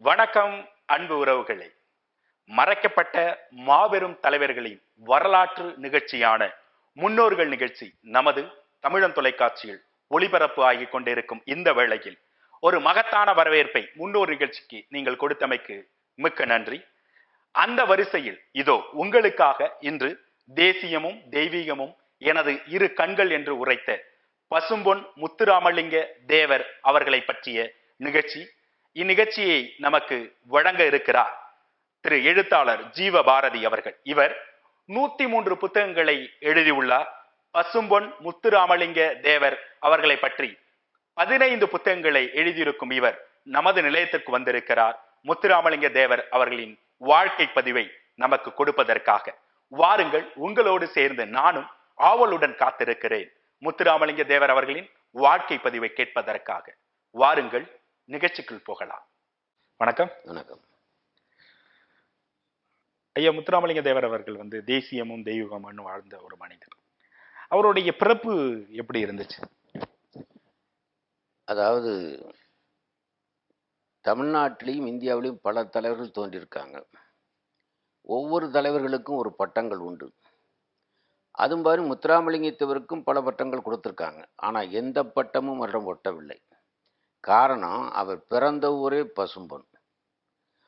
வணக்கம் அன்பு உறவுகளே. மறைக்கப்பட்ட மாபெரும் தலைவர்களின் வரலாற்று நிகழ்ச்சியான முன்னோர்கள் நிகழ்ச்சி நமது தமிழன் தொலைக்காட்சியில் ஒளிபரப்பு ஆகிக் கொண்டிருக்கும் இந்த வேளையில் ஒரு மகத்தான வரவேற்பை முன்னோர் நிகழ்ச்சிக்கு நீங்கள் கொடுத்தமைக்கு மிக்க நன்றி. அந்த வரிசையில் இதோ உங்களுக்காக இன்று தேசியமும் தெய்வீகமும் எனது இரு கண்கள் என்று உரைத்த பசும்பொன் முத்துராமலிங்க தேவர் அவர்களை பற்றிய நிகழ்ச்சி. இந்நிகழ்ச்சியை நமக்கு வழங்க இருக்கிறார் திரு எழுத்தாளர் ஜீவ பாரதி அவர்கள். இவர் 103 புத்தகங்களை எழுதியுள்ளார். பசும்பொன் முத்துராமலிங்க தேவர் அவர்களை பற்றி 15 புத்தகங்களை எழுதியிருக்கும் இவர் நமது நிலையத்திற்கு வந்திருக்கிறார். முத்துராமலிங்க தேவர் அவர்களின் வாழ்க்கை பதிவை நமக்கு கொடுப்பதற்காக. வாருங்கள், உங்களோடு சேர்ந்து நானும் ஆவலுடன் காத்திருக்கிறேன் முத்துராமலிங்க தேவர் அவர்களின் வாழ்க்கை பதிவை கேட்பதற்காக. வாருங்கள், நிகழ்ச்சிக்குள் போகலாம். வணக்கம். வணக்கம் ஐயா. முத்துராமலிங்க தேவர் அவர்கள் தேசியமும் தெய்வீகமும் வாழ்ந்த ஒரு மனிதர். அவருடைய பிறப்பு எப்படி இருந்துச்சு? அதாவது தமிழ்நாட்டிலையும் இந்தியாவிலையும் பல தலைவர்கள் தோன்றியிருக்காங்க. ஒவ்வொரு தலைவர்களுக்கும் ஒரு பட்டங்கள் உண்டு. அது மாதிரி முத்துராமலிங்கத்தவருக்கும் பல பட்டங்கள் கொடுத்துருக்காங்க. ஆனால் எந்த பட்டமும் அவரிடம் ஒட்டவில்லை. காரணம், அவர் பிறந்த ஊரே பசும்பொன்.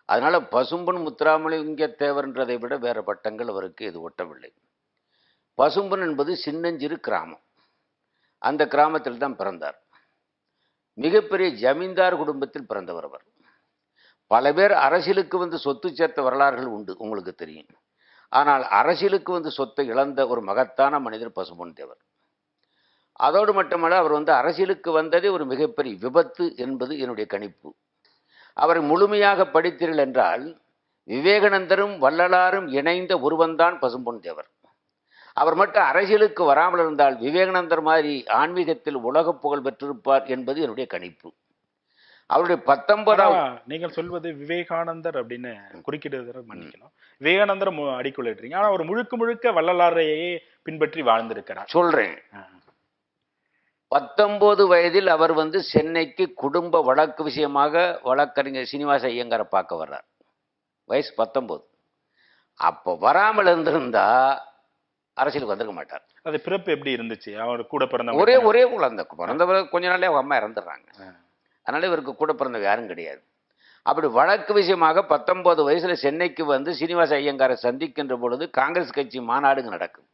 அதனால் பசும்பொன் முத்துராமலிங்க தேவர்ன்றதை விட வேறு பட்டங்கள் அவருக்கு இது ஒட்டவில்லை. பசும்பொன் என்பது சின்னஞ்சிறு கிராமம். அந்த கிராமத்தில் தான் பிறந்தார். மிகப்பெரிய ஜமீன்தார் குடும்பத்தில் பிறந்தவர் அவர். பல பேர் அரசியலுக்கு சொத்து சேர்த்த வரலாறுகள் உண்டு, உங்களுக்கு தெரியும். ஆனால் அரசியலுக்கு சொத்தை இழந்த ஒரு மகத்தான மனிதர் பசும்பொன் தேவர். அதோடு மட்டுமல்ல, அவர் அரசியலுக்கு வந்ததே ஒரு மிகப்பெரிய விபத்து என்பது என்னுடைய கணிப்பு. அவரை முழுமையாக படித்தீர்கள் என்றால் விவேகானந்தரும் வள்ளலாரும் இணைந்த ஒருவன்தான் பசும்பொன் தேவர். அவர் மட்டும் அரசியலுக்கு வராமல் இருந்தால் விவேகானந்தர் மாதிரி ஆன்மீகத்தில் உலக புகழ் பெற்றிருப்பார் என்பது என்னுடைய கணிப்பு. அவருடைய 19ஆம் நீங்கள் சொல்வது விவேகானந்தர் அப்படின்னு குறுக்கிடுவதை மன்னிக்கணும். விவேகானந்தர் அடிக்கொள்ளிடுறீங்க. ஆனா அவர் முழுக்க முழுக்க வள்ளலாரையே பின்பற்றி வாழ்ந்திருக்கிறார். சொல்றேன். 19 வயதில் அவர் சென்னைக்கு குடும்ப வழக்கு விஷயமாக வழக்கறிஞர் சீனிவாச ஐயங்காரை பார்க்க வர்றார். வயசு 19. அப்போ வராமல் இருந்திருந்தா அரசியலுக்கு வந்திருக்க மாட்டார். அது பிறப்பு எப்படி இருந்துச்சு? அவர் கூட பிறந்த ஒரே குழந்தை. பிறந்தவர் கொஞ்ச நாளே அவங்க அம்மா இறந்துடுறாங்க. அதனால இவருக்கு கூட பிறந்தவர் யாரும் கிடையாது. அப்படி வழக்கு விஷயமாக 19 வயசுல சென்னைக்கு சீனிவாச ஐயங்காரை சந்திக்கின்ற பொழுது காங்கிரஸ் கட்சி மாநாடுங்க நடக்கும்.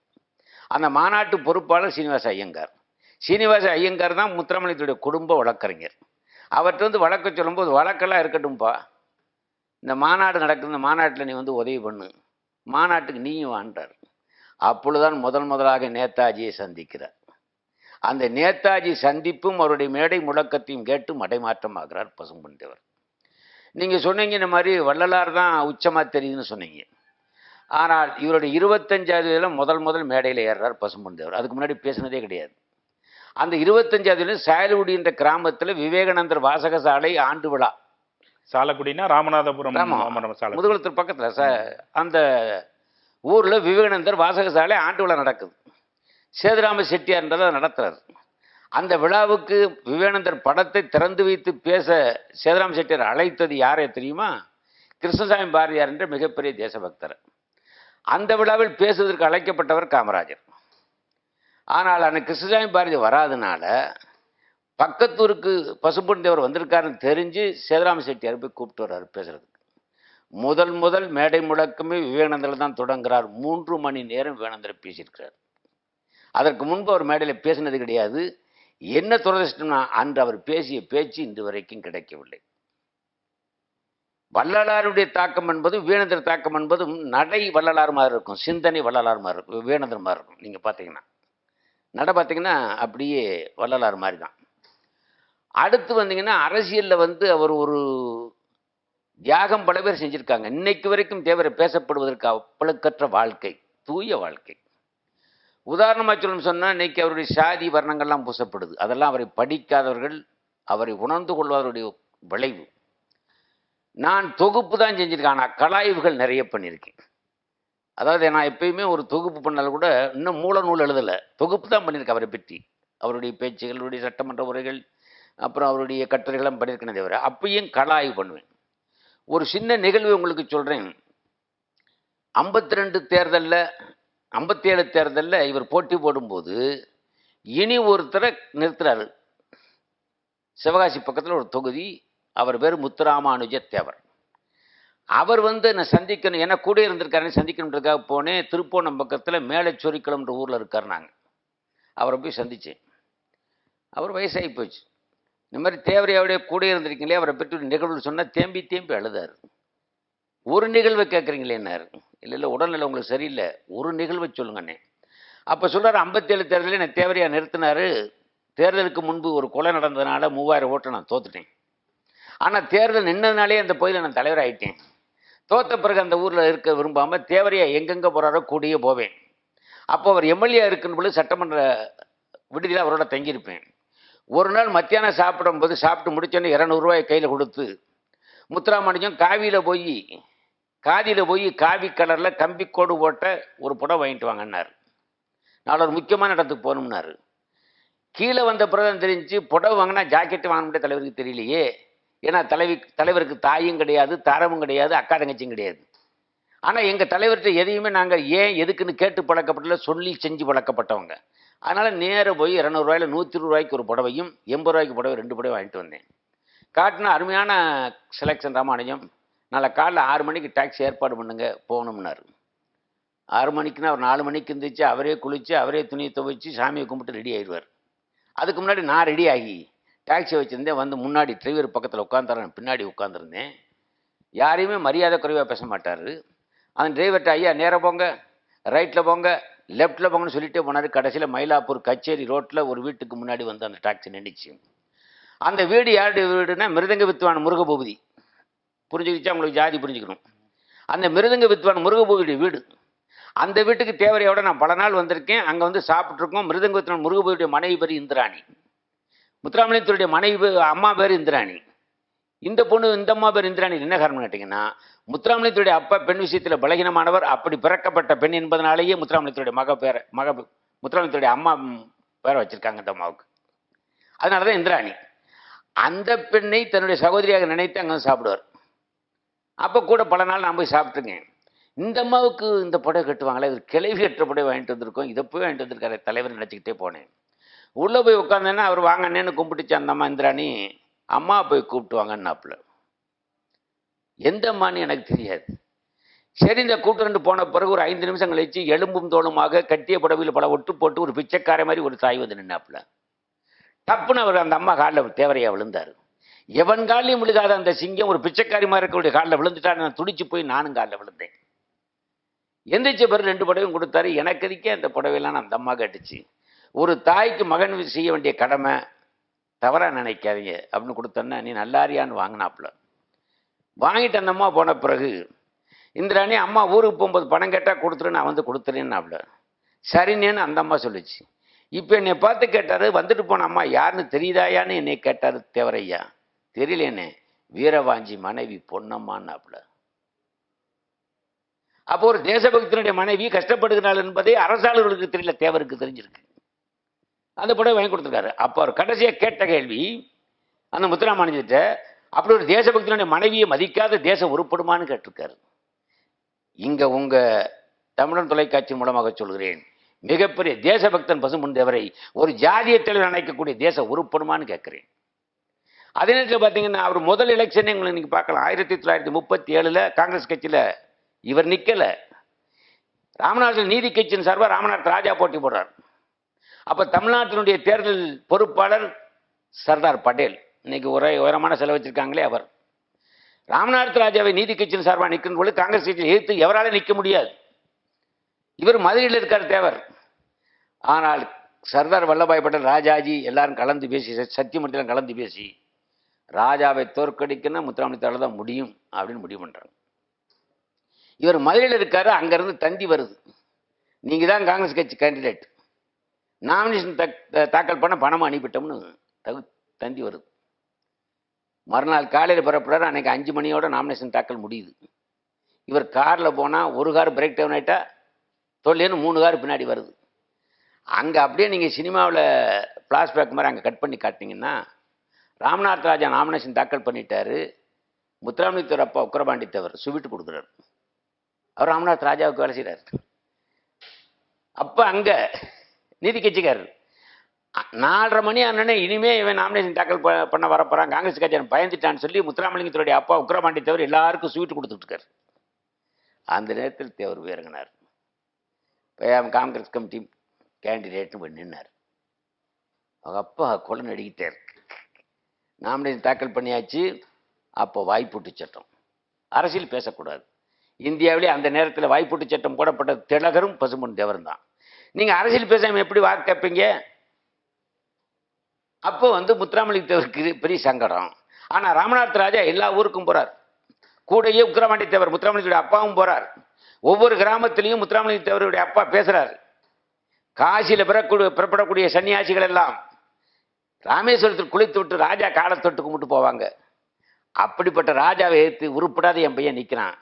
அந்த மாநாட்டு பொறுப்பாளர் சீனிவாச ஐயங்கார். சீனிவாச ஐயங்கார் தான் முத்துராமலிங்கத்துடைய குடும்ப வழக்கறிஞர். அவர்கிட்ட வழக்கு சொல்லும்போது, வழக்கெல்லாம் இருக்கட்டும்பா, இந்த மாநாடு நடக்குது, இந்த மாநாட்டில் நீ உதவி பண்ணு, மாநாட்டுக்கு நீயும் வாண்டார். அப்பொழுதுதான் முதலாக நேதாஜியை சந்திக்கிறார். அந்த நேதாஜி சந்திப்பும் அவருடைய மேடை முழக்கத்தையும் கேட்டு மடைமாற்றமாகிறார் பசும்பொன் தேவர். நீங்கள் சொன்னீங்க இந்த மாதிரி வள்ளலார் தான் உச்சமாக தெரியுதுன்னு சொன்னீங்க. ஆனால் இவருடைய 25வது வயதில் முதல் மேடையில் ஏறுறார் பசும்பொன் தேவர். அதுக்கு முன்னாடி பேசினதே கிடையாது. அந்த 25வது சாயல்குடி என்ற கிராமத்தில் விவேகானந்தர் வாசக சாலை ஆண்டு விழா. சாலக்குடினா ராமநாதபுரம் முதுகுளத்தூர் பக்கத்தில் அந்த ஊரில் விவேகானந்தர் வாசக சாலை ஆண்டு விழா நடக்குது. சேதுராம செட்டியார்ன்றதை நடத்துறாரு. அந்த விழாவுக்கு விவேகானந்தர் படத்தை திறந்து வைத்து பேச சேதுராம செட்டியார் அழைத்தது யாரே தெரியுமா? கிருஷ்ணசாமி பாரதியார் என்ற மிகப்பெரிய தேசபக்தர். அந்த விழாவில் பேசுவதற்கு அழைக்கப்பட்டவர் காமராஜர். ஆனால் அந்த கிருஷ்ணசாமி பாரதி வராதனால பக்கத்தூருக்கு பசும்பொன் தேவர் வந்திருக்காருன்னு தெரிஞ்சு சேதுராம செட்டியார் போய் கூப்பிட்டு வர்றாரு பேசுறதுக்கு. முதல் மேடை முழக்கமே விவேகானந்தர் தான் தொடங்குறார். 3 மணி நேரம் விவேகானந்தர் பேசியிருக்கிறார். அதற்கு முன்பு அவர் மேடையில் பேசினது கிடையாது. என்ன துரதிர்ஷ்டம்னா, அன்று அவர் பேசிய பேச்சு இன்று வரைக்கும் கிடைக்கவில்லை. வள்ளலாருடைய தாக்கம் என்பதும் விவேகானந்தர் தாக்கம் என்பதும் நடை வள்ளலார் மாதிரி இருக்கும், சிந்தனை வள்ளலார் மாதிரி இருக்கும், விவேகானந்தர் மாதிரி இருக்கும். நீங்கள் பார்த்தீங்கன்னா நட பார்த்தீங்கன்னா அப்படியே வள்ளலார் மாதிரி தான். அடுத்து வந்தீங்கன்னா அரசியலில் அவர் ஒரு தியாகம் பல பேர் செஞ்சுருக்காங்க. இன்னைக்கு வரைக்கும் தேவரை பேசப்படுவதற்கு அப்பழுக்கற்ற வாழ்க்கை, தூய வாழ்க்கை. உதாரணமாக சொல்லணும்னு சொன்னால், இன்னைக்கு அவருடைய சாதி வர்ணங்கள்லாம் பூசப்படுது. அதெல்லாம் அவரை படிக்காதவர்கள், அவரை உணர்ந்து கொள்வதனுடைய விளைவு. நான் தொகுப்பு தான் செஞ்சுருக்கேன், ஆனால் கலாய்வுகள் நிறைய பண்ணியிருக்கேன். அதாவது நான் எப்பயுமே ஒரு தொகுப்பு பண்ணாலும் கூட இன்னும் மூல நூல் எழுதலை, தொகுப்பு தான் பண்ணியிருக்கேன் அவரை பற்றி. அவருடைய பேச்சுகள், அவருடைய சட்டமன்ற உரைகள், அப்புறம் அவருடைய கட்டுரைகளும் பண்ணியிருக்கேன். தவிர அப்பயும் கலாய்வு பண்ணுவேன். ஒரு சின்ன நிகழ்வு உங்களுக்கு சொல்கிறேன். 52 தேர்தலில் 57 தேர்தலில் இவர் போட்டி போடும்போது இனி ஒருத்தரை நிறுத்துறாரு. சிவகாசி பக்கத்தில் ஒரு தொகுதி, அவர் பேர் முத்துராமானுஜ தேவர். அவர் என்னை சந்திக்கணும், ஏன்னா கூட இருந்திருக்காருன்னு சந்திக்கணுன்றதுக்காக போனேன். திருப்போணம் பக்கத்தில் மேலச்சொரிக்குளம்ன்ற ஊரில் இருக்கார். நாங்கள் அவரை போய் சந்தித்தேன். அவர் வயசாகி போச்சு. இந்த மாதிரி தேவரையாவுடைய கூட இருந்திருக்கீங்களே, அவரை பற்றி ஒரு நிகழ்வு சொன்னால் தேம்பி தேம்பி அழுதார். ஒரு நிகழ்வை கேட்குறீங்களே என்னார்? இல்லை உடல்நிலை உங்களுக்கு சரியில்லை, ஒரு நிகழ்வை சொல்லுங்கண்ணே. அப்போ சொல்கிறார், 57 தேர்தலில் என்னை தேவரையா நிறுத்தினார். தேர்தலுக்கு முன்பு ஒரு கொலை நடந்ததுனால 3000 ஓட்டை நான் தோத்துட்டேன். ஆனால் தேர்தல் நின்னதுனாலே அந்த பகுதியில் நான் தலைவர் ஆகிட்டேன். தோத்த பிறகு அந்த ஊரில் இருக்க விரும்பாமல் தேவரையா எங்கெங்கே போகிறாரோ கூடியே போவேன். அப்போ அவர் எம்எல்ஏ இருக்குன்னு பொழுது சட்டமன்ற விடுதியில் அவரோட தங்கியிருப்பேன். ஒரு நாள் மத்தியானம் சாப்பிடும்போது சாப்பிட்டு முடிச்சோன்னே 200 ரூபாய் கையில் கொடுத்து, முத்துராமலிங்கம் காதியில் போய் காவி கலரில் கம்பிக்கோடு போட்ட ஒரு புடவை வாங்கிட்டு வாங்கினார். நாளை ஒரு முக்கியமான இடத்துக்கு போகணும்னாரு. கீழே வந்த பிறகு தெரிஞ்சு புடவை வாங்கினா ஜாக்கெட்டு வாங்க முடியாது தலைவருக்கு தெரியலையே. ஏன்னா தலைவருக்கு தாயும் கிடையாது, தாரமும் கிடையாது, அக்கா தங்கச்சியும் கிடையாது. ஆனால் எங்கள் தலைவர்கிட்ட எதையுமே நாங்கள் ஏன் எதுக்குன்னு கேட்டு பழக்கப்படல, சொல்லி செஞ்சு பழக்கப்பட்டவங்க. அதனால் நேராக போய் 200 ரூபாயில் 120 ரூபாய்க்கு ஒரு புடவையும் 80 ரூபாய்க்கு புடவை 2 புடவை வாங்கிட்டு வந்தேன். காட்டினா அருமையான செலெக்ஷன் ராமானுஜம், நாளை காலைல 6 மணிக்கு டாக்ஸி ஏற்பாடு பண்ணுங்க போகணும்னாரு. 6 மணிக்குன்னா அவர் 4 மணிக்கு இருந்துச்சு, அவரே குளித்து அவரே துணியை துவைச்சி சாமியை கும்பிட்டு ரெடி ஆயிடுவார். அதுக்கு முன்னாடி நான் ரெடி ஆகி டாக்ஸி வச்சுருந்தேன். முன்னாடி டிரைவர் பக்கத்தில் உட்காந்துறேன், பின்னாடி உட்காந்துருந்தேன். யாரையுமே மரியாதை குறைவாக பேச மாட்டார். அந்த டிரைவர்கிட்ட ஐயா நேராக போங்க, ரைட்டில் போங்க, லெஃப்ட்டில் போங்கன்னு சொல்லிட்டே போனார். கடைசியில் மயிலாப்பூர் கச்சேரி ரோட்டில் ஒரு வீட்டுக்கு முன்னாடி அந்த டாக்ஸி நின்றுச்சு. அந்த வீடு யாருடைய வீடுனா மிருதங்க வித்வான் முருகபூபதி. புரிஞ்சுக்கிச்சா? உங்களுக்கு ஜாதி புரிஞ்சுக்கணும். அந்த மிருதங்க வித்வான் முருகபூபதியுடைய வீடு. அந்த வீட்டுக்கு தேவரையோட நான் பல நாள் வந்திருக்கேன். அங்கே சாப்பிட்ருக்கோம். மிருதங்க வித்வான் முருகபூபதியுடைய மனைவி பேர் இந்திராணி. முத்துராமலிங்கத்துடைய மனைவி அம்மா பேர் இந்திராணி. இந்த அம்மா பேர் இந்திராணி. என்ன காரணம் கேட்டிங்கன்னா, முத்துராமலிங்கத்துடைய அப்பா பெண் விஷயத்தில் பலகீனமானவர். அப்படி பிறக்கப்பட்ட பெண் என்பதனாலேயே முத்துராமலிங்கத்துடைய முத்துராமலிங்கத்துடைய அம்மா பேரை வச்சிருக்காங்க இந்த அம்மாவுக்கு. அதனால தான் இந்திராணி. அந்த பெண்ணை தன்னுடைய சகோதரியாக நினைத்து அங்கே சாப்பிடுவார். அப்போ கூட பல நாள் நான் போய் சாப்பிட்டுருக்கேன். இந்த அம்மாவுக்கு இந்த புடவை கட்டுவாங்களே, இது கிளவி கட்டுற புடவை வாங்கிட்டு வந்திருக்கோம், இதை போய் வாங்கிட்டு வந்திருக்காரு தலைவர் நினச்சிக்கிட்டே போனேன். உள்ளே போய் உட்காந்தேன்னா அவர் வாங்கன்னு கும்பிட்டுச்சு அந்த அம்மா இந்திராணி. அம்மா போய் கூப்பிட்டு வாங்கன்னாப்புல. எந்த அம்மான்னு எனக்கு தெரியாது. சரி, இந்த கூட்டு போன பிறகு ஒரு 5 நிமிஷம் கழிச்சு எலும்பும் தோளுமாக கட்டிய புடவையில் பல ஒட்டு போட்டு ஒரு பிச்சைக்கார மாதிரி ஒரு தாய் வந்து நின்னாப்புல. டப்புன்னு அவர் அந்த அம்மா காலில் தேவரையா விழுந்தார். எவன் காலையும் விழுகாத அந்த சிங்கம் ஒரு பிச்சைக்காரி மாதிரி இருக்கக்கூடிய காலில் விழுந்துட்டா. நான் துடிச்சு போய் நானும் காலில் விழுந்தேன். எந்திரிச்ச பிறகு 2 புடவையும் கொடுத்தாரு. எனக்கு எதுக்கே அந்த புடவையெல்லாம் அந்த அம்மா கேட்டுச்சு. ஒரு தாய்க்கு மகன் செய்ய வேண்டிய கடமை, தவறாக நினைக்காதீங்க அப்படின்னு கொடுத்தோன்னா நீ நல்லாரியான்னு வாங்கினாப்புல. வாங்கிட்டு அந்த அம்மா போன பிறகு இந்திராணி அம்மா ஊருக்கு போகும்போது பணம் கேட்டால் கொடுத்துரு, நான் கொடுத்துறேன்னாப்புல. சரின்னு அந்த அம்மா சொல்லிச்சு. இப்போ என்னை பார்த்து கேட்டார், வந்துட்டு போன அம்மா யாருன்னு தெரியுதாயான்னு என்னை கேட்டார் தேவரையா. தெரியலேனே, வீரவாஞ்சி மனைவி பொன்னம்மான்னாப்புல. அப்போ ஒரு தேசபக்தனுடைய மனைவி கஷ்டப்படுகிறாள் என்பதை அரசாளர்களுக்கு தெரியல, தேவருக்கு தெரிஞ்சிருக்கு. அந்த புடவை வாங்கி கொடுத்துருக்காரு. அப்போ அவர் கடைசியாக கேட்ட கேள்வி அந்த முத்துராமலிங்கத்திட்ட, அப்படி ஒரு தேசபக்தனுடைய மனைவியை மதிக்காத தேசம் உருப்படுமான்னு கேட்டிருக்காரு. இங்கே உங்கள் தமிழன் தொலைக்காட்சி மூலமாக சொல்கிறேன், மிகப்பெரிய தேசபக்தன் பசும்பொன் தேவரை ஒரு ஜாதிய தலைவர் நினைக்கக்கூடிய தேசம் உருப்படுமான்னு கேட்குறேன். அதே நேரத்தில் பார்த்தீங்கன்னா அவர் முதல் எலெக்ஷனே உங்களை நீங்கள் பார்க்கலாம். 1937 காங்கிரஸ் கட்சியில் இவர் நிற்கலை. ராமநாதத்தில் நீதி கட்சியின் சார்பாக ராமநாத் ராஜா போட்டி போடுறார். அப்போ தமிழ்நாட்டினுடைய தேர்தல் பொறுப்பாளர் சர்தார் பட்டேல், இன்னைக்கு உயரமான செலவு வச்சிருக்காங்களே அவர். ராமநாத் ராஜாவை நீதி கட்சியின் சார்பாக நிற்கும் பொழுது காங்கிரஸ் கட்சியில் எதிர்த்து எவரால் நிற்க முடியாது. இவர் மதுரையில் இருக்கார் தேவர். ஆனால் சர்தார் வல்லபாய் பட்டேல், ராஜாஜி எல்லாரும் கலந்து பேசி, சத்தியமூர்த்திலாம் கலந்து பேசி ராஜாவை தோற்கடிக்கணும் முத்துராமலிங்கத்தால் தான் முடியும் அப்படின்னு முடிவு பண்ணுறாங்க. இவர் மதுரையில் இருக்காரு. அங்கேருந்து தந்தி வருது, நீங்கள் தான் காங்கிரஸ் கட்சி கேண்டிடேட், நாமினேஷன் தாக்கல் பண்ண பணமாக அனுப்பிட்டோம்னு தந்தி வருது. மறுநாள் காலையில் புறப்படுறாரு. அன்றைக்கி 5 மணியோட நாமினேஷன் தாக்கல் முடியுது. இவர் காரில் போனால் ஒரு கார் பிரேக் டவுன் ஆகிட்டா தொல்லேன்னு 3 கார் பின்னாடி வருது. அங்கே அப்படியே நீங்கள் சினிமாவில் ஃப்ளாஷ்பேக் மாதிரி அங்கே கட் பண்ணி காட்டினீங்கன்னா ராமநாத் ராஜா நாமினேஷன் தாக்கல் பண்ணிட்டாரு, முத்துராமலிங்கத்தேவர் அப்பா உக்கிரபாண்டித்தேவர் சுவிட்டு கொடுக்குறாரு. அவர் ராமநாத் ராஜாவுக்கு வேலை செய்கிறார். அப்போ அங்கே நீதி கட்சிக்காரர் 4:30 மணி ஆனே இனிமே இவன் நாமினேஷன் தாக்கல் பண்ண வரப்போறான், காங்கிரஸ் கட்சி பயந்துட்டான்னு சொல்லி முத்துராமலிங்கத்தோடைய அப்பா உக்கிரபாண்டித்தேவர் எல்லாருக்கும் ஸ்வீட் கொடுத்துட்டு இருக்காரு. அந்த நேரத்தில் தேவர் உயர்கினார். காங்கிரஸ் கமிட்டி கேண்டிடேட்னு போய் நின்னார். அவங்க அப்பா கொலை நடிக்கிட்டார். நாமினேஷன் தாக்கல் பண்ணியாச்சு. அப்போ வாய்ப்பூட்டு சட்டம், அரசியல் பேசக்கூடாது. இந்தியாவிலே அந்த நேரத்தில் வாய்ப்பூட்டு சட்டம் போடப்பட்ட திலகரும் பசும்பொன் தேவரும் தான். நீங்கள் அரசியல் பேசாமல் எப்படி வாக்கு கேட்பீங்க? அப்போ முத்துராமலிங்கத்தேவருக்கு பெரிய சங்கடம். ஆனால் ராமநாத் ராஜா எல்லா ஊருக்கும் போகிறார். கூடையே உக்கிரபாண்டித்தேவர் முத்துராமலிங்கத்தேவருடைய அப்பாவும் போகிறார். ஒவ்வொரு கிராமத்திலையும் முத்துராமலிங்கத்தேவருடைய அப்பா பேசுகிறார். காசியில் பிறப்படக்கூடிய சன்னியாசிகள் எல்லாம் ராமேஸ்வரத்தில் குளித்து விட்டு ராஜா காலை தொட்டு கும்பிட்டு போவாங்க. அப்படிப்பட்ட ராஜாவை ஏற்று உருப்படாத என் பையன் நிற்கிறான்,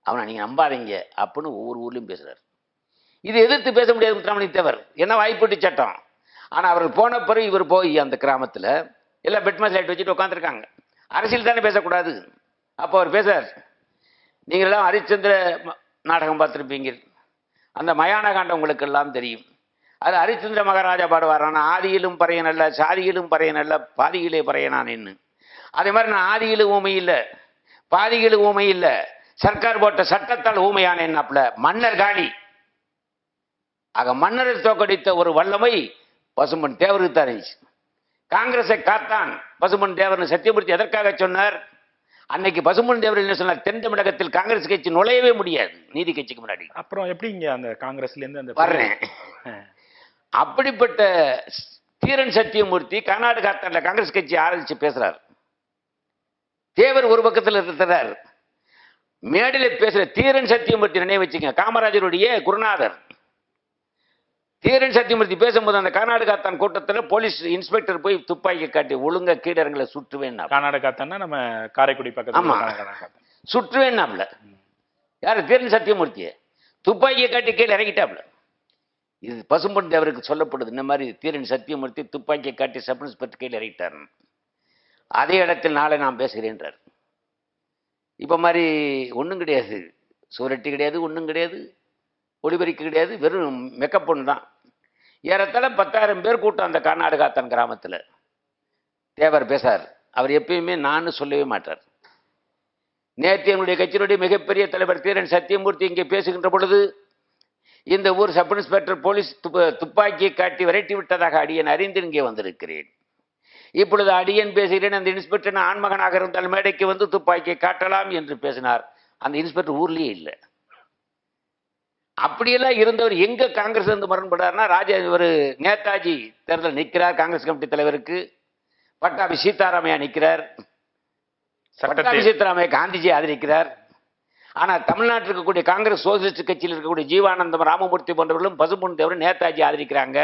அவனை நீங்கள் நம்பாதீங்க அப்படின்னு ஒவ்வொரு ஊர்லேயும் பேசுகிறார். இது எதிர்த்து பேச முடியாது முத்துராமலிங்கத்தேவர், என்ன வாய்ப்பூட்டு சட்டம். ஆனால் அவர்கள் போன பிறகு இவர் போய் அந்த கிராமத்தில் எல்லாம் பெட்மாஸ் லைட் வச்சுட்டு உட்காந்துருக்காங்க. அரசியல் தானே பேசக்கூடாது. அப்போ அவர் பேசுறார், நீங்களெல்லாம் ஹரிச்சந்திர நாடகம் பார்த்துருப்பீங்க, அந்த மயான காண்டம் உங்களுக்கு எல்லாம் தெரியும். அது ஹரிச்சந்திர மகாராஜா பாடுவார், நான் ஆதியிலும் பறையன் அல்ல, சாதியிலும் பறையன் அல்ல, பாதியிலே பறையனான் என்ன. அதே மாதிரி நான் ஆதியிலும் ஊமை இல்லை, பாதியிலும் ஊமை இல்லை, சர்க்கார் போட்ட சட்டத்தால் ஊமையான என்னாப்புல மன்னர் காலி. ஆக மன்னரை தோக்கடித்த ஒரு வல்லமை பசும்பொன் தேவருக்கு தான் இருந்துச்சு. காங்கிரஸை காத்தான் பசும்பொன் தேவர்னு சத்தியமூர்த்தி எதற்காக சொன்னார்? அன்னைக்கு பசும்பொன் தேவர் என்ன சொன்னார்? தென் தமிழகத்தில் காங்கிரஸ் கட்சி நுழையவே முடியாது நீதி கட்சிக்கு முன்னாடி. அப்புறம் எப்படிங்க அந்த காங்கிரஸ்ல இருந்து அந்த வர்றேன். அப்படிப்பட்ட தீரன் சத்தியமூர்த்தி கர்நாடகத்தில் காங்கிரஸ் கட்சி ஆரம்பிச்சு பேசுறார். தேவர் ஒரு பக்கத்தில் இருக்கிறார். மேடையில் பேசுற தீரன் சத்தியமூர்த்தி நினைவு வச்சுங்க, காமராஜருடைய குருநாதர். தீரன் சத்தியமூர்த்தி பேசும்போது அந்த கர்நாடகாத்தான் கூட்டத்தில் போலீஸ் இன்ஸ்பெக்டர் போய் துப்பாக்கி காட்டி ஒழுங்கா கீழரங்களை சுற்றுவேன். கர்நாடகாத்தான்னா நம்ம காரைக்குடி பக்கத்துல. ஆமா, சுற்றுவேன்னாப்ல. யாரு? தீரன் சத்தியமூர்த்தியை துப்பாக்கியை காட்டி கீழே இறங்கிட்டாப்ல. இது பசும்பொன் தேவருக்கு சொல்லப்படுது. இந்த மாதிரி தீரன் சத்தியமூர்த்தி துப்பாக்கியை காட்டி சப் இன்ஸ்பெக்டர் கீழே இறங்கிட்டார். அதே இடத்தில் நாளை நான் பேசுகிறேன்றார். இப்போ மாதிரி ஒன்றும் கிடையாது, சுவரட்டி கிடையாது, ஒன்றும் கிடையாது, ஒளிபரிக்கு கிடையாது, வெறும் மெக்கப் ஒன்று தான். ஏறத்தாழ 10,000 பேர் கூட்டம் அந்த கர்நாடகாத்தான் கிராமத்தில். தேவர் பேசார். அவர் எப்பயுமே நான் சொல்லவே மாட்டார். நேற்று என்னுடைய கட்சியினுடைய மிகப்பெரிய தலைவர் தீரன் சத்தியமூர்த்தி இங்கே பேசுகின்ற பொழுது, இந்த ஊர் சப் இன்ஸ்பெக்டர் போலீஸ் துப்பாக்கியை காட்டி விரட்டி விட்டதாக அடியன் அறிந்து இங்கே வந்திருக்கிறேன். இப்பொழுது அடியன் பேசுகிறேன், அந்த இன்ஸ்பெக்டர் ஆண்மகனாக இருந்தால் மேடைக்கு துப்பாக்கியை காட்டலாம் என்று பேசினார். அந்த இன்ஸ்பெக்டர் ஊர்லேயே இல்லை. அப்படியெல்லாம் இருந்தவர் எங்க காங்கிரஸ் இருந்து முரண்படார்னா, இவர் நேதாஜி தேர்தல் நிற்கிறார் காங்கிரஸ் கமிட்டி தலைவருக்கு, பட்டாபி சீதாராமையா நிற்கிறார், பட்டாபி சீதாராமையா காந்திஜி ஆதரிக்கிறார். ஆனால் தமிழ்நாட்டில் இருக்கக்கூடிய காங்கிரஸ் சோசியலிஸ்ட் கட்சியில் இருக்கக்கூடிய ஜீவானந்தம், ராமமூர்த்தி போன்றவர்களும் பசும்பொன் தேவர் நேதாஜி ஆதரிக்கிறாங்க.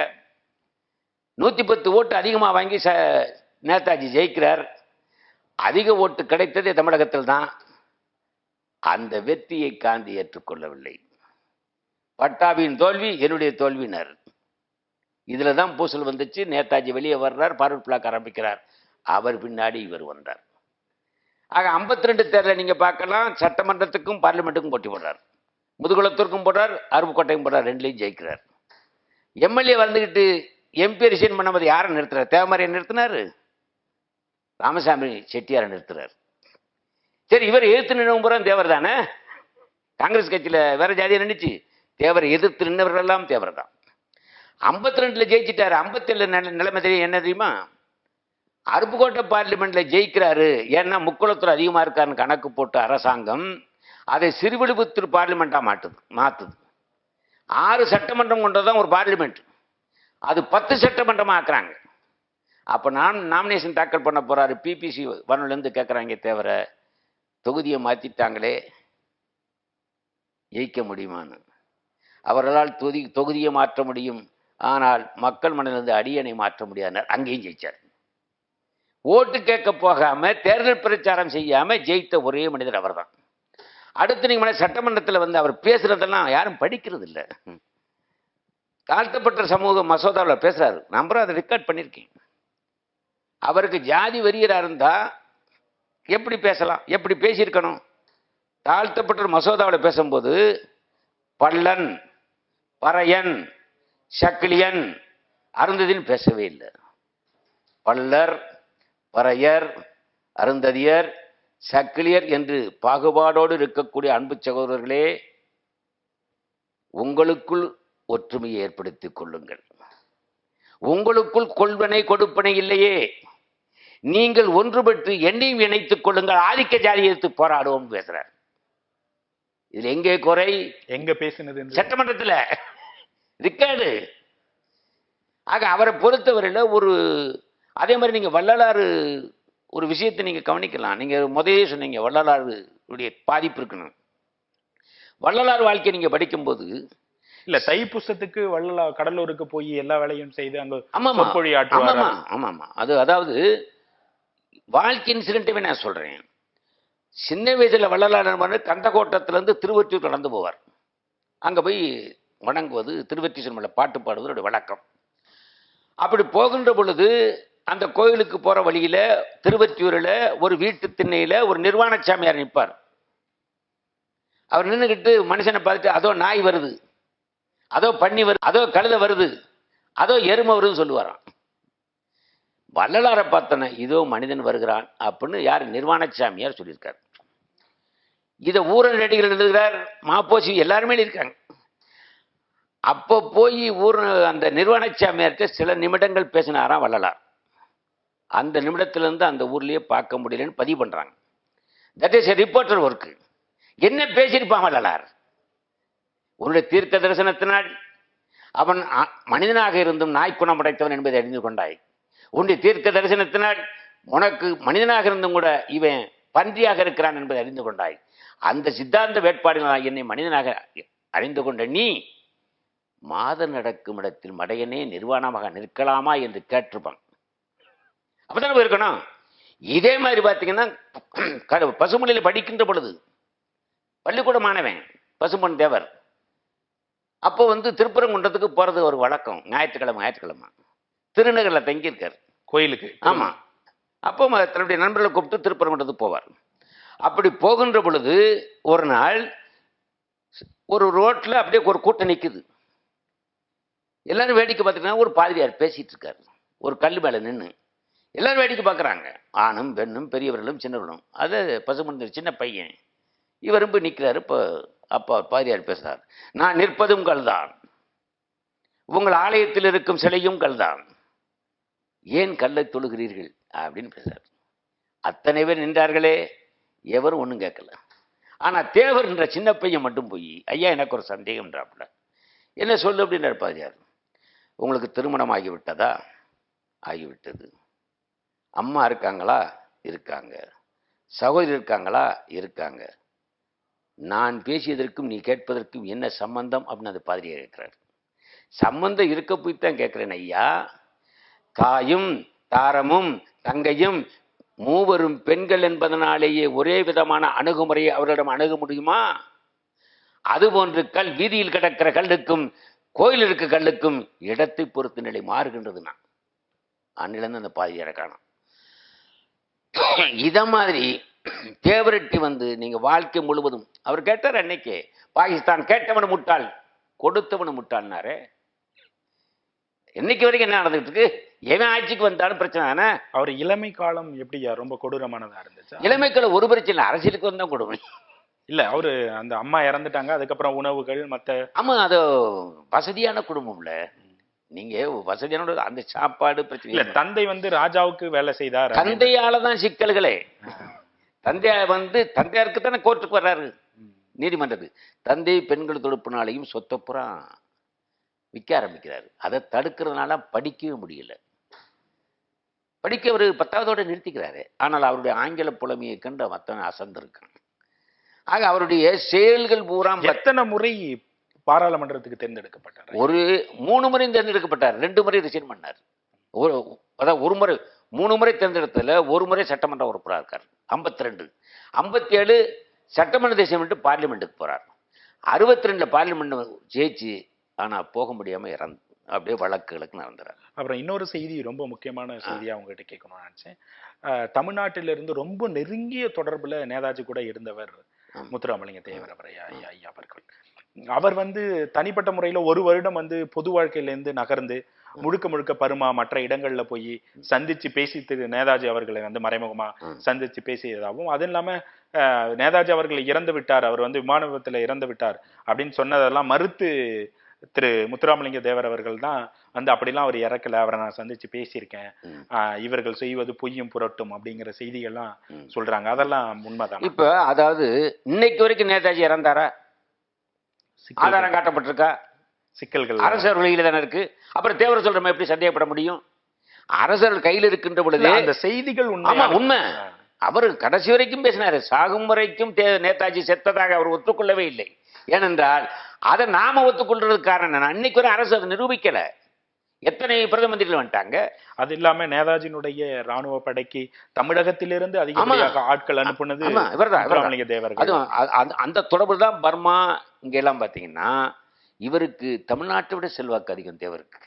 110 ஓட்டு அதிகமாக வாங்கி நேதாஜி ஜெயிக்கிறார். அதிக ஓட்டு கிடைத்ததே தமிழகத்தில் தான். அந்த வெற்றியை காந்தி ஏற்றுக்கொள்ளவில்லை. பட்டாபியின் தோல்வி என்னுடைய தோல்வியினர். இதுல தான் பூசல் வந்துச்சு. நேதாஜி வெளியே வர்றார், பார்வர்ட் பிளாக் ஆரம்பிக்கிறார். அவர் பின்னாடி இவர் வந்தார். ஆக 52 தேர்தலை நீங்க பார்க்கலாம். சட்டமன்றத்துக்கும் பார்லிமெண்ட்டுக்கும் போட்டி போடுறார். முதுகுளத்திற்கும் போடுறார், அருப்புக்கோட்டையும் போடுறார். 2லையும் ஜெயிக்கிறார். எம்எல்ஏ வந்துகிட்டு எம்பி ரிசைன் பண்ணும்போது யாரை நிறுத்துறாரு? தேவமாரியை நிறுத்தினாரு, ராமசாமி செட்டியாரை நிறுத்துறாரு. சரி, இவர் எதிர்த்து நின்றவங்க தேவர் தானே. காங்கிரஸ் கட்சியில் வேற ஜாதியை நினைச்சு தேவரை எதிர்த்து நின்றவர்கள் எல்லாம் தேவர் தான். 52 ஜெயிச்சிட்டாரு. 57 நிலைமை தெரியும் என்ன தெரியுமா? அருப்புக்கோட்டை பார்லிமெண்ட்ல ஜெயிக்கிறாரு. ஏன்னா முக்குளத்தூர் அதிகமா இருக்காருன்னு கணக்கு போட்டு அரசாங்கம் அதை சிறுவிழுப்புத்தூர் பார்லிமெண்டா மாத்துது. 6 சட்டமன்றம் கொண்டதான் ஒரு பார்லிமெண்ட். அது 10 சட்டமன்றமா ஆக்குறாங்க. அப்ப நாமினேஷன் தாக்கல் பண்ண போறாரு. பிபிசி இருந்து கேட்கறாங்க, தேவர தொகுதியை மாத்திட்டாங்களே, ஜெயிக்க முடியுமான்னு. அவர்களால் தொகுதியை மாற்ற முடியும், ஆனால் மக்கள் மனதிலிருந்து அடியணை மாற்ற முடியாது. அங்கேயும் ஜெயிச்சார். ஓட்டு கேட்க போகாம தேர்தல் பிரச்சாரம் செய்யாம ஜெயித்த ஒரே மனிதர் அவர் தான். அடுத்து நீங்க சட்டமன்றத்தில் அவர் பேசுறதெல்லாம் யாரும் படிக்கிறது இல்லை. தாழ்த்தப்பட்ட சமூக மசோதாவில் பேசுறாரு. நம்புற அதை ரெக்கார்ட் பண்ணியிருக்கேன். அவருக்கு ஜாதி வெறியரா இருந்தா எப்படி பேசலாம்? எப்படி பேசியிருக்கணும்? தாழ்த்தப்பட்ட மசோதாவில் பேசும்போது பள்ளன், பறையன், சக்கிலியன், அருந்ததின்னு பேசவே இல்லை. பல்லர், பறையர், அருந்ததியர், சக்கிலியர் என்று பாகுபாடோடு இருக்கக்கூடிய அன்பு சகோதரர்களே, உங்களுக்குள் ஒற்றுமையை ஏற்படுத்திக் கொள்ளுங்கள். உங்களுக்குள் கொள்வனை கொடுப்பனை இல்லையே, நீங்கள் ஒன்றுபட்டு என்னையும் இணைத்துக் கொள்ளுங்கள், ஆதிக்க ஜாதியை எதிர்த்து போராடுவோம் பேசுறார். இதுல எங்கே குறை? எங்க பேசினது? சட்டமன்றத்தில் ரிக்கார்டு. ஆக அவரை பொறுத்தவரையில் ஒரு அதே மாதிரி நீங்க வள்ளலாறு ஒரு விஷயத்தை நீங்க கவனிக்கலாம். நீங்க முதலே சொன்னீங்க வள்ளலாருடைய பாதிப்பு இருக்கணும். வள்ளலார் வாழ்க்கையை நீங்க படிக்கும்போது இல்ல தைப்பூசத்துக்கு வள்ளலார் கடலூருக்கு போய் எல்லா வேலையும் செய்து அங்க ஆமாமா சொற்பொழி ஆற்றுவார். ஆமாமா அது அதாவது வாழ்க்கை இன்சிடென்ட்டவே நான் சொல்றேன். சின்ன வயசுல வள்ளலார் கந்தகோட்டத்திலிருந்து திருவொற்றியூர் நடந்து போவார். அங்க போய் வணங்குவது, திருவொற்றியூர் மேல பாட்டு பாடுவது வழக்கம். அப்படி போகின்ற பொழுது அந்த கோயிலுக்கு போற வழியில திருவொற்றியூரில் ஒரு வீட்டு திண்ணையில ஒரு நிர்வாண சாமியார் நிற்பார். அவர் நின்றுக்கிட்டு மனுஷனை பார்த்துட்டு அதோ நாய் வருது, அதோ பன்னி வருது, அதோ கழுதை வருது, அதோ எருமை வருதுன்னு சொல்லுவாராம். வள்ளலாரை பார்த்தன இதோ மனிதன் வருகிறான் அப்படின்னு யார்? நிர்வாண சாமியார் சொல்லியிருக்கார். இதை ஊரன் ரெடிகள் எழுதுகிறார், மாப்போசி எல்லாருமே இருக்காங்க. அப்போ போய் அந்த நிர்வாண சாமியார்கிட்ட சில நிமிடங்கள் பேசினாராம் வள்ளலார். அந்த நிமிடத்திலிருந்து அந்த ஊர்லயே பார்க்க முடியலன்னு பதிவு பண்றாங்க. That is a reporter work. என்ன பேசியிருப்பான் வள்ளலார்? உன்னுடைய தீர்க்க தரிசனத்தினால் அவன் மனிதனாக இருந்தும் நாய்க்குணம் படைத்தவன் என்பதை அறிந்து கொண்டாய். உன்னுடைய தீர்க்க தரிசனத்தினால் உனக்கு மனிதனாக இருந்தும் கூட இவன் பன்றியாக இருக்கிறான் என்பதை அறிந்து கொண்டாய். அந்த சித்தாந்த வேட்பாடுகளால் என்னை மனிதனாக அறிந்து கொண்ட நீ மாத நடக்கும் இடத்தில் மடையனே நிர்வாணமாக நிற்கலாமா என்று கேட்டிருப்பான். அப்பதானே போயிருக்கணும். இதே மாதிரி பார்த்தீங்கன்னா பசுமொழியில படிக்கின்ற பொழுது பள்ளிக்கூட மாணவன் பசும்பொன் தேவர் அப்போ திருப்பரங்குன்றத்துக்கு போறது ஒரு வழக்கம். ஞாயிற்றுக்கிழமை திருநகர்ல தங்கியிருக்கார் கோயிலுக்கு. ஆமா, அப்போ தன்னுடைய நண்பர்களை கூப்பிட்டு திருப்பரங்குன்றத்துக்கு போவார். அப்படி போகின்ற பொழுது ஒரு நாள் ஒரு ரோட்ல அப்படியே ஒரு கூட்டம் நிற்குது. எல்லாரும் வேடிக்கை பார்த்துட்டு ஒரு பாதிரியார் பேசிட்டு இருக்காரு ஒரு கல் மேல நின்று. எல்லாரும் வேடிக்கை பார்க்குறாங்க, ஆணும் பெண்ணும் பெரியவர்களும் சின்னவர்களும். அது பசுமந்த சின்ன பையன் இவரும் போய் நிற்கிறாரு. இப்போ அப்பா பாதிரியார் பேசுறார், நான் நிற்பதும் கல்தான், உங்கள் ஆலயத்தில் இருக்கும் சிலையும் கல்தான், ஏன் கல்லை தொழுகிறீர்கள் அப்படின்னு பேசுறார். அத்தனை பேர் நின்றார்களே, எவரும் ஒன்றும் கேட்கல. ஆனா தேவர் என்ற சின்ன பையன் மட்டும் போய், ஐயா எனக்கு ஒரு சந்தேகம்ன்றாப்புல. என்ன சொல்லு அப்படின்றார் பாதிரியார். உங்களுக்கு திருமணம் ஆகிவிட்டதா? ஆகிவிட்டது. அம்மா இருக்காங்களா? இருக்காங்க. சகோதரி இருக்காங்களா? இருக்காங்க. நான் பேசியதற்கும் நீ கேட்பதற்கும் என்ன சம்பந்தம் அப்படின்னு அந்த பாதிரியார் கேட்கிறார். சம்பந்தம் இருக்க போய்த்தான் கேட்கிறேன் ஐயா. தாயும் தாரமும் தங்கையும் மூவரும் பெண்கள் என்பதனாலேயே ஒரே விதமான அணுகுமுறையை அவர்களிடம் அணுக முடியுமா? அதுபோன்று வீதியில் கிடக்கிற கல்லுக்கும் கோயில் இருக்க கல்லுக்கும் இடத்தை பொறுத்து நிலை மாறுகின்றதுன்னா அன்னிலிருந்து அந்த பாதிரியாரை காணும். இத மாதிரி தேவரட்டி நீங்க வாழ்க்கை முழுவதும் அவர் கேட்டார் அன்னைக்கு, பாகிஸ்தான் கேட்டவனு முட்டாள் கொடுத்தவனு முட்டாள்னாரு. இன்னைக்கு வரைக்கும் என்ன நடந்துட்டு இருக்கு? எவன் ஆட்சிக்கு வந்தாலும் பிரச்சனை தானே. அவர் இளமை காலம் எப்படியா ரொம்ப கொடூரமானதா இருந்துச்சு? இளமை காலம் ஒரு பிரச்சனை, அரசியலுக்கு வந்தா கொடுமை இல்ல. அவரு அந்த அம்மா இறந்துட்டாங்க, அதுக்கப்புறம் உணவுகள் மத்த. ஆமா, அது வசதியான குடும்பம்ல. நீங்க வசதியான அந்த சாப்பாடு பிரச்சனை இல்ல. தந்தை ராஜாவுக்கு வேலை செய்தார். தந்தையாலதான் சிக்கல்களே. தந்தையாருக்கு தானே கோர்ட்டுக்கு வர்றாரு, நீதிமன்றத்துக்கு. தந்தை பெண்கள் தொடுப்புனாலையும் சொத்தப்புறா விற்க ஆரம்பிக்கிறாரு. அதை தடுக்கிறதுனால படிக்கவே முடியல. படிக்க அவர் 10வதோட நிறுத்திக்கிறாரு. ஆனால் அவருடைய ஆங்கில புலமையை கண்டு மத்தவன் அசந்திருக்கான். ஆக அவருடைய செயல்கள் பூரா. எத்தனை முறை பாராளுமன்றத்துக்கு தேர்ந்தெடுக்கப்பட்டார்? ஒரு 3 முறை தேர்ந்தெடுக்கப்பட்டார். 2 முறை ரிசைன் பண்ணார். அதாவது ஒரு முறை 3 முறை தேர்ந்தெடுத்ததுல ஒரு முறை சட்டமன்ற உறுப்பினராக இருக்கார். 52 57 சட்டமன்ற தேசியம் விட்டு பார்லிமெண்ட்டுக்கு போறார். 62 பார்லிமெண்ட் ஜெயிச்சு ஆனா போக முடியாம அப்படியே வழக்குகளுக்கு நடந்துறாரு. அப்புறம் இன்னொரு செய்தி, ரொம்ப முக்கியமான செய்தியா உங்ககிட்ட கேட்கணும்னு நினைச்சேன். தமிழ்நாட்டிலிருந்து ரொம்ப நெருங்கிய தொடர்புல நேதாஜி கூட இருந்தவர் முத்துராமலிங்க தேவர் ஐயா அவர்கள். அவர் வந்து தனிப்பட்ட முறையில ஒரு வருடம் வந்து பொது வாழ்க்கையிலேருந்து நகர்ந்து முழுக்க முழுக்க பருமா மற்ற இடங்கள்ல போய் சந்திச்சு பேசி நேதாஜி அவர்களை வந்து மறைமுகமா சந்திச்சு பேசியதாகவும், அது இல்லாம நேதாஜி அவர்கள் இறந்து விட்டார், அவர் வந்து விமான விபத்துல இறந்து விட்டார் அப்படின்னு சொன்னதெல்லாம் மறுத்து திரு முத்துராமலிங்க தேவர் அவர்கள் தான் வந்து அப்படிலாம் அவர் இறக்கல, அவரை நான் சந்திச்சு பேசியிருக்கேன், இவர்கள் செய்வது பொய்யும் புரட்டும் அப்படிங்கிற செய்திகள்லாம் சொல்றாங்க. அதெல்லாம் உண்மைதான். இப்ப அதாவது இன்னைக்கு வரைக்கும் நேதாஜி இறந்தாரா? ஆதாரம் காட்டப்பட்டிருக்கா? சிக்கல்கள் அரசர் வழியில தானே இருக்கு. அப்புறம் தேவர் சொல்றோம் எப்படி சந்தேகப்பட முடியும்? அரசர்கள் கையில் இருக்கின்ற பொழுது அந்த செய்திகள் உண்மை. அவர் கடைசி வரைக்கும் பேசினாரு. சாகும் வரைக்கும் நேதாஜி செத்ததாக அவர் ஒத்துக்கொள்ளவே இல்லை. ஏனென்றால் அதை நாம ஒத்துக்கொள்றதுக்கு காரணம் அன்னைக்கு ஒரு அரசு அதை நிரூபிக்கல. எத்தனை பிரதம மந்திரிகள் வந்துட்டாங்க. அது இல்லாம நேதாஜினுடைய ராணுவ படைக்கு தமிழகத்திலிருந்து அதிகமாக ஆட்கள் அனுப்புனது முத்துராமலிங்க தேவர். அந்த தொடர்பு தான் பர்மா இங்க எல்லாம் பாத்தீங்கன்னா இவருக்கு தமிழ்நாட்டை விட செல்வாக்கு அதிகம் தேவருக்கு.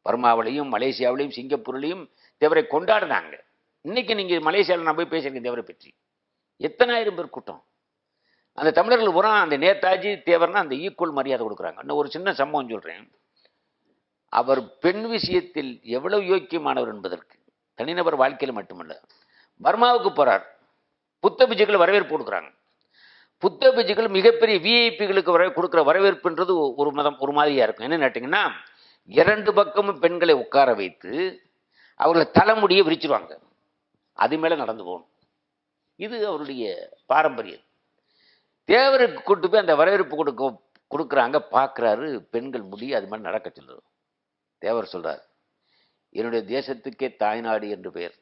பர்மாவிலையும் மலேசியாவிலையும் சிங்கப்பூர்லையும் தேவரை கொண்டாடுனாங்க. இன்னைக்கு நீங்க மலேசியாவில் நான் போய் பேசியிருக்கேன் தேவரை பற்றி. எத்தனாயிரம் பேர் கூட்டம். அந்த தமிழர்கள் பூரா அந்த நேதாஜி தேவர்னா அந்த ஈக்குவல் மரியாதை கொடுக்குறாங்க. இன்னும் ஒரு சின்ன சம்பவம் சொல்றேன். அவர் பெண் விஷயத்தில் எவ்வளவு யோக்கியமானவர் என்பதற்கு தனிநபர் வாழ்க்கையில் மட்டுமல்ல, பர்மாவுக்கு போறார், புத்த பிஜைகள் வரவேற்பு கொடுக்குறாங்க. புத்த பிஜைகள் மிகப்பெரிய விஐபிகளுக்கு கொடுக்குற வரவேற்புன்றது ஒரு மாதிரியா இருக்கும். என்ன கேட்டீங்கன்னா, 2 பக்கமும் பெண்களை உட்கார வைத்து அவர்களை தலைமுடியை விரிச்சிருவாங்க, அது மேல நடந்து போகணும். இது அவருடைய பாரம்பரியம். தேவருக்கு கூட்டு போய் அந்த வரவேற்பு கொடுக்குறாங்க, பார்க்குறாரு, பெண்கள் முடி அது மாதிரி நடக்க சொல்லுது. தேவர் சொல்றார், என்னுடைய தேசத்துக்கே தாய்நாடு என்று பெயர்,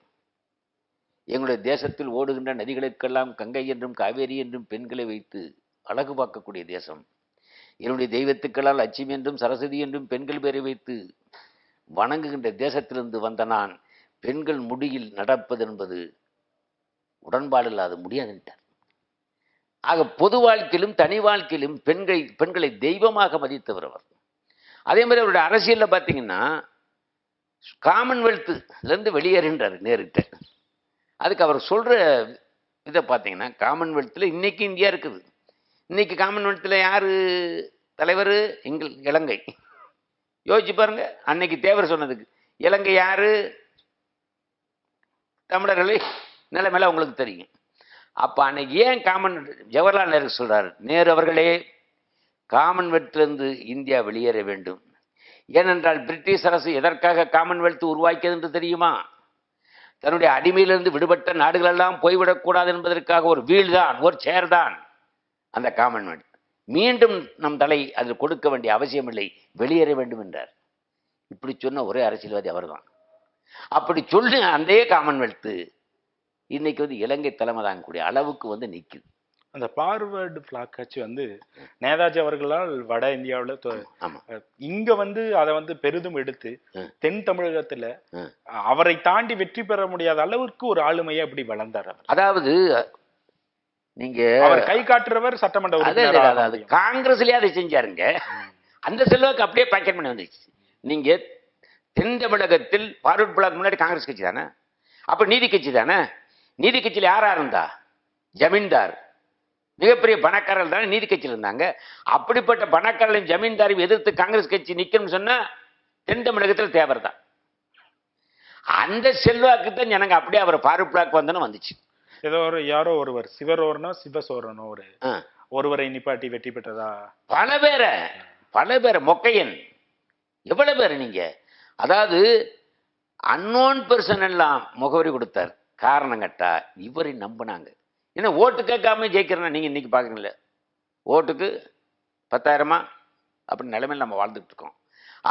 எங்களுடைய தேசத்தில் ஓடுகின்ற நதிகளுக்கெல்லாம் கங்கை என்றும் காவேரி என்றும் பெண்களை வைத்து அழகு பார்க்கக்கூடிய தேசம். என்னுடைய தெய்வத்துக்களால் லட்சுமி என்றும் சரஸ்வதி என்றும் பெண்கள் பேரை வைத்து வணங்குகின்ற தேசத்திலிருந்து வந்த நான் பெண்கள் முடியில் நடப்பது என்பது உடன்பாடு இல்லாத முடியாதுன்றார். ஆக பொது வாழ்க்கையிலும் தனி வாழ்க்கையிலும் பெண்களை தெய்வமாக மதித்தவர் அவர். அதே மாதிரி அவருடைய அரசியலில் பார்த்தீங்கன்னா காமன்வெல்த்லேருந்து வெளியேறுகின்றார் நேருகிட்ட. அதுக்கு அவர் சொல்கிற இதை பார்த்தீங்கன்னா, காமன்வெல்த்தில் இன்னைக்கு இந்தியா இருக்குது. இன்னைக்கு காமன்வெல்த்தில் யார் தலைவர்? இலங்கை. யோசிச்சு பாருங்க. அன்னைக்கு தேவர் சொன்னதுக்கு இலங்கை யாரு? தமிழர்களை நிலைமையில உங்களுக்கு தெரியும். அப்போ அன்னைக்கு ஏன் ஜவஹர்லால் நேரு சொல்றாரு, நேரு அவர்களே காமன்வெல்த்திலிருந்து இந்தியா வெளியேற வேண்டும். ஏனென்றால் பிரிட்டிஷ் அரசு எதற்காக காமன்வெல்த் உருவாக்கியது என்று தெரியுமா? தன்னுடைய அடிமையிலிருந்து விடுபட்ட நாடுகளெல்லாம் போய்விடக்கூடாது என்பதற்காக ஒரு வீழ்தான், ஒரு சேர்தான் அந்த காமன்வெல்த். மீண்டும் நம் தலை அதில் கொடுக்க வேண்டிய அவசியம் இல்லை, வெளியேற வேண்டும் என்றார். இப்படி சொன்ன ஒரே அரசியல்வாதி அவர்தான். அப்படி சொல்லி அந்த காமன்வெல்த் இன்னைக்கு வந்து இலங்கை தலைமை தாங்கக்கூடிய அளவுக்கு நிற்குது. அந்த பார்வர்டு பிளாக் கட்சி நேதாஜி அவர்களால் வட இந்தியாவில் இங்க அதை பெரிதும் எடுத்து தென் தமிழகத்துல அவரை தாண்டி வெற்றி பெற முடியாத அளவுக்கு ஒரு ஆளுமையை அப்படி வளர்ந்தார் அவர். அதாவது நீங்க அவர் கை காட்டுறவர் சட்டமன்ற உறுப்பினர், காங்கிரஸ்லயே அதை செஞ்சாருங்க. அந்த செல்வாக்கு அப்படியே பேக்கெட் பண்ணி வந்துச்சு. நீங்க தென் தமிழகத்தில் பார்வர்டு பிளாக் முன்னாடி காங்கிரஸ் கட்சி தானே, அப்ப நீதி கட்சி தானே. நீதி கட்சியில் யாரா இருந்தா? ஜமீன்தார், மிகப்பெரிய பணக்காரர்கள் தானே நீதி கட்சியில் இருந்தாங்க. அப்படிப்பட்ட பணக்காரர்களையும் ஜமீன்தாரையும் எதிர்த்து காங்கிரஸ் கட்சி நிற்கணும்னு சொன்னா தென் தமிழகத்தில் தேவர் தான். அந்த செல்வாக்கு தான் ஜனங்க அப்படியே அவர் பார்வர்டு பிளாக் வந்துச்சு. ஏதோ யாரோ ஒருவர் சிவசோரனோ ஒருவரை நிப்பாட்டி வெற்றி பெற்றதா பல பேரை மொக்கையன் எவ்வளவு பேர் நீங்க. அதாவது அன்னோன் பர்சன் எல்லாம் முகவரி கொடுத்தார். காரணம் கேட்டா இவரை நம்பினாங்க. ஏன்னா ஓட்டு கேட்காம ஜெயிக்கிறேன்னா நீங்க இன்னைக்கு பாக்குறீங்களே, ஓட்டுக்கு 10,000 அப்படி நிலைமையில் நம்ம வாழ்ந்துட்டு இருக்கோம்.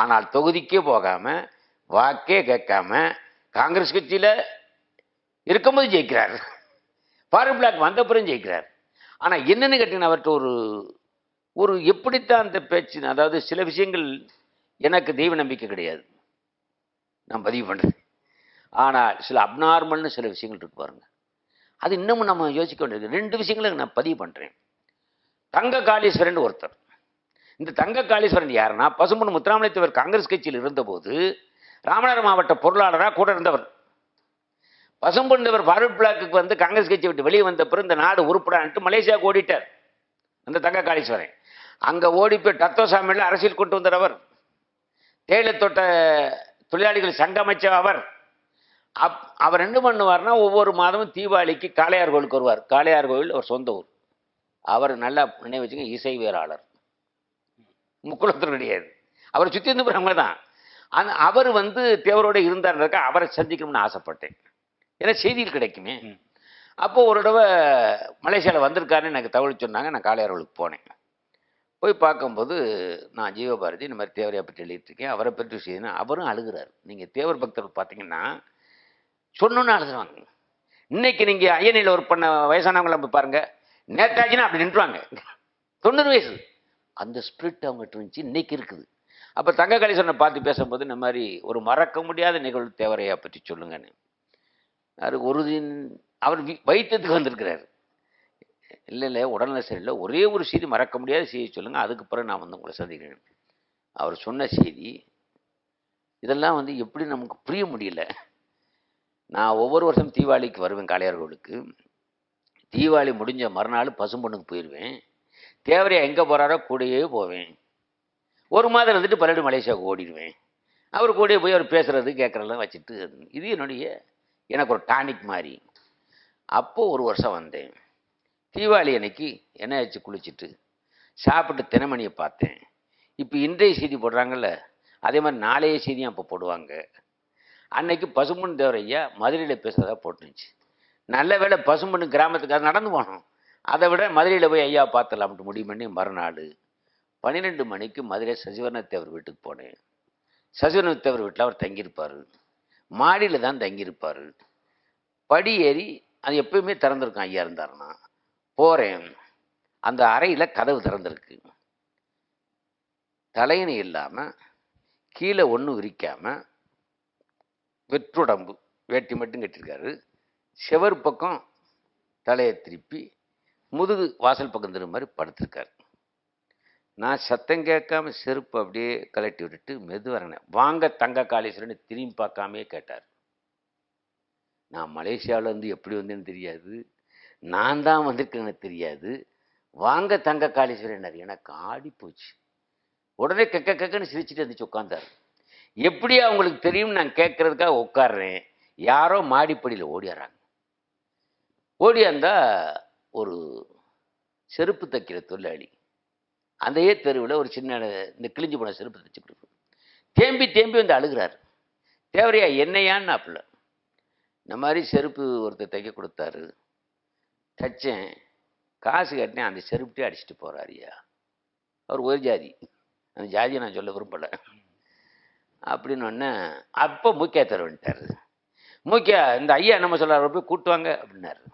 ஆனால் தொகுதிக்கே போகாம வாக்கே கேட்காம காங்கிரஸ் கட்சியில இருக்கும்போது ஜெயிக்கிறார், பார்வர்டு பிளாக் வந்த பிறகு ஜெயிக்கிறார். ஆனா என்னன்னு கேட்டீங்கன்னா அவர்கிட்ட ஒரு எப்படித்தான் அந்த பேச்சு, அதாவது சில விஷயங்கள் எனக்கு தெய்வ நம்பிக்கை கிடையாது, நான் பதிவு பண்றேன். ஆனால் சில அப்நார்மல்னு சில விஷயங்கள் இருக்கு பாருங்க, அது இன்னமும் நம்ம யோசிக்க வேண்டியது. 2 விஷயங்களை நான் பதிவு பண்றேன். தங்க காளீஸ்வரன் ஒருத்தர், இந்த தங்க காளீஸ்வரன் யாருன்னா பசும்பொன் முத்துராமலிங்கத்தேவர் காங்கிரஸ் கட்சியில் இருந்தபோது ராமநாதபுரம் மாவட்ட பொருளாளராக கூட இருந்தவர். பசும்பொன் தேவர் ஃபார்வர்ட் பிளாக்குக்கு வந்து காங்கிரஸ் கட்சி விட்டு வெளியே வந்த பிறகு இந்த நாடு உருப்படான்ட்டு மலேசியாவுக்கு ஓடிட்டார் அந்த தங்க காளீஸ்வரன். அங்கே ஓடி போய் டத்தோசாமியில் அரசியல் கொண்டு வந்தார் அவர். தேயிலத்தோட்ட தொழிலாளிகள் சங்கம் அமைச்ச அவர். அவர் என்ன பண்ணுவார்னா ஒவ்வொரு மாதமும் தீபாவளிக்கு காளையார் கோவிலுக்கு வருவார். காளையார் கோவில் அவர் சொந்த ஊர். அவர் நல்லா நினைவு வச்சுங்க, இசைவியலாளர், முக்குளத்தில் கிடையாது. அவரை சுற்றி இருந்து போகிறவங்க தான். அவர் வந்து தேவரோட இருந்தார்னாக்கா அவரை சந்திக்கணும்னு ஆசைப்பட்டேன். ஏன்னா செய்தியில் கிடைக்குமே. அப்போ ஒரு தடவை மலேசியாவில் வந்திருக்காருன்னு எனக்கு தகவல் சொன்னாங்க. நான் காளையார் கோவிலுக்கு போனேன். போய் பார்க்கும்போது நான் ஜீவபாரதி இந்த மாதிரி தேவரையை பற்றி எழுதிட்டுருக்கேன், அவரை பற்றி செய்யணும். அவரும் அழுகிறார். நீங்கள் தேவர் பக்தர்கள் பார்த்தீங்கன்னா சொன்னோன்னு அழுதுவாங்க. இன்னைக்கு நீங்கள் ஐயனில் ஒர்க் பண்ண வயசானவங்களை போய் பாருங்கள், நேதாஜினா அப்படி நின்றுவாங்க. 90 வயசு. அந்த ஸ்பிரிட் அவங்ககிட்ட இருந்துச்சு, இன்னைக்கு இருக்குது. அப்போ தங்க காளீஸ்வரனை பார்த்து பேசும்போது இந்த மாதிரி ஒரு மறக்க முடியாத நிகழ்வு தேவரையை பற்றி சொல்லுங்கன்னு. அது ஒரு அவர் வைத்தியத்துக்கு வந்திருக்கிறார். இல்லை உடல்நல சரியில்லை, ஒரே ஒரு செய்தி மறக்க முடியாத செய்தி சொல்லுங்கள், அதுக்கு பிறகு நான் வந்து உங்களை சந்திக்கிறேன். அவர் சொன்ன செய்தி இதெல்லாம் வந்து எப்படி நமக்கு புரிய முடியல. நான் ஒவ்வொரு வருஷம் தீபாவளிக்கு வருவேன் காளையார் கோவிலுக்கு. தீபாவளி முடிஞ்ச மறுநாள் பசும்பொண்ணுக்கு போயிடுவேன். தேவரையா எங்கே போகிறாரோ கூடயே போவேன். ஒரு மாதம் இருந்துட்டு பல்லடு மலேசியாவுக்கு ஓடிடுவேன். அவர் கூடயே போய் அவர் பேசுகிறது கேட்குறதெல்லாம் வச்சுட்டு இது எனக்கு ஒரு டானிக் மாதிரி. அப்போது ஒரு வருஷம் வந்தேன். தீபாவளி அன்னைக்கு எண்ணெய் வச்சு குளிச்சுட்டு சாப்பிட்டு தினமணியை பார்த்தேன். இப்போ இன்றைய செய்தி போடுறாங்கல்ல, அதே மாதிரி நாளைய செய்தியும் அப்போ போடுவாங்க. அன்னைக்கு பசும்பொன் தேவரையா மதுரையில் பேசுகிறதா போட்டுருந்துச்சு. நல்ல வேளை பசும்பொன் கிராமத்துக்கு அது நடந்து போனோம். அதை விட மதுரையில் போய் ஐயா பார்த்துலாம்ட்டு முடிவு பண்ணி மறுநாள் 12 மணிக்கு மதுரை சசிவர்ணத்தேவர் வீட்டுக்கு போனேன். சசிவர்ணத்தேவர் வீட்டில் அவர் தங்கியிருப்பார். மாடியில் தான் தங்கியிருப்பார். படி ஏறி அது எப்பயுமே திறந்துருக்கும் ஐயா இருந்தாருன்னா. போகிறேன், அந்த அறையில் கதவு திறந்துருக்கு. தலையணை இல்லாமல் கீழே ஒன்றும் விரிக்காமல் வெற்றுடம்பு வேட்டி மட்டும் கட்டியிருக்காரு. செவர் பக்கம் தலையை திருப்பி முதுகு வாசல் பக்கம் திரும்ப மாதிரி படுத்திருக்காரு. நான் சத்தம் கேட்காம செருப்பு அப்படியே கலட்டி விட்டுட்டு மெதுவரனேன். வாங்க தங்க காளீஸ்வரன் திரும்பி பார்க்காமே கேட்டார். நான் மலேசியாவில் வந்து எப்படி வந்தேன்னு தெரியாது, நான் தான் வந்திருக்கேன்னு தெரியாது. வாங்க தங்க காளீஸ்வரன், எனக்கு ஆடி போச்சு. உடனே கக்கன்னு சிரிச்சுட்டு இருந்துச்சு உட்காந்தார். எப்படி அவங்களுக்கு தெரியும் நான் கேட்கறதுக்காக உட்காடுறேன். யாரோ மாடிப்படியில் ஓடியாராங்க. ஓடியாந்தா ஒரு செருப்பு தைக்கிற தொழிலாளி அதையே தெருவில் ஒரு சின்ன இந்த கிழிஞ்சு போன செருப்பு தைச்சு கொடுக்கும். தேம்பி வந்து அழுகிறார். தேவரையா என்னையான்னு அப்பல இந்த மாதிரி செருப்பு ஒருத்தர் தைக்க கொடுத்தாரு, தைச்சேன், காசு கட்டினேன், அந்த செருப்புட்டே அடிச்சுட்டு போகிறாரியா. அவர் ஒரு ஜாதி, அந்த ஜாதியை நான் சொல்ல விரும்பலை அப்படின்னு ஒன்று. அப்போ மூக்கியா தர வந்துட்டார். மூக்கியா இந்த ஐயா நம்ம சொல்கிறார், போய் கூப்பிட்டு வாங்க அப்படின்னாரு.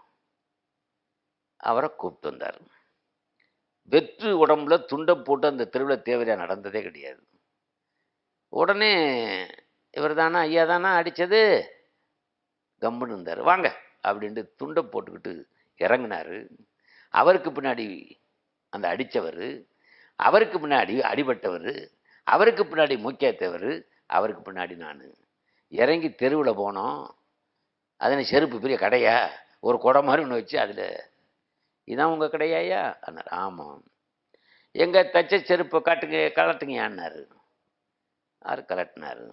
அவரை கூப்பிட்டு வந்தார். வெற்று உடம்புல துண்டை போட்டு அந்த தெருவில் தேவரையா நடந்ததே கிடையாது. உடனே இவர் தானா ஐயா தானா அடித்தது கம்முன்னு இருந்தார். வாங்க அப்படின்ட்டு துண்டை போட்டுக்கிட்டு இறங்கினார். அவருக்கு பின்னாடி அந்த அடித்தவர், அவருக்கு பின்னாடி அடிபட்டவர், அவருக்கு பின்னாடி மூக்கியத்தவர், அவருக்கு பின்னாடி நான் இறங்கி தெருவில் போனோம். அதனை செருப்பு பெரிய கடையா ஒரு குடம் மாதிரி ஒன்று வச்சு அதில் இதான் உங்கள் கடையாயா அண்ணார். ஆமாம். எங்கள் தச்ச செருப்பை காட்டுங்க கலட்டுங்கயான்னாரு. யார் கலட்டினார்?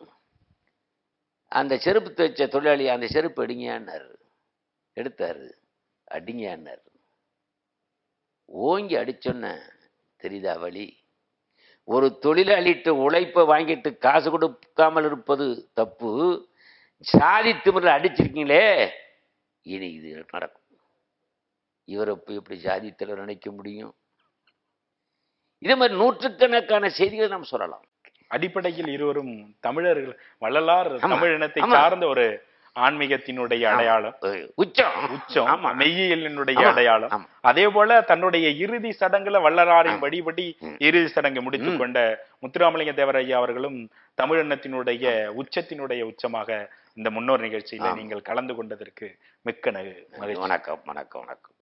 அந்த செருப்பு தைச்ச தொழிலாளி அந்த செருப்பு எடுங்கயான்னாரு. எடுத்தார். அடிங்கயான்னார். ஓங்கி அடிச்சோன்ன தெரியுதா வழி? ஒரு தொழிலாளிட்டு உழைப்பை வாங்கிட்டு காசு கொடுக்காமல் இருப்பது தப்பு. சாதி திமிரில் அடிச்சிருக்கீங்களே, இனி இது நடக்கும். இவரை எப்படி ஜாதி தலைவர் நினைக்க முடியும்? இதே மாதிரி நூற்றுக்கணக்கான செய்திகள் நாம் சொல்லலாம். அடிப்படையில் இருவரும் தமிழர்கள், வள்ளலார் தமிழ் இனத்தை சார்ந்த ஒரு ஆன்மீகத்தினுடைய அடையாளம், உச்சம் மெய்யியலினுடைய அடையாளம். அதே போல தன்னுடைய இறுதி சடங்குல வள்ளலாரின் வழிபடி இறுதி சடங்கு முடித்துக் கொண்ட முத்துராமலிங்க தேவரையா அவர்களும் தமிழினத்தினுடைய உச்சத்தினுடைய உச்சமாக இந்த முன்னோர் நிகழ்ச்சியில நீங்கள் கலந்து கொண்டதற்கு மிக்க மகிழ்ச்சி. வணக்கம்.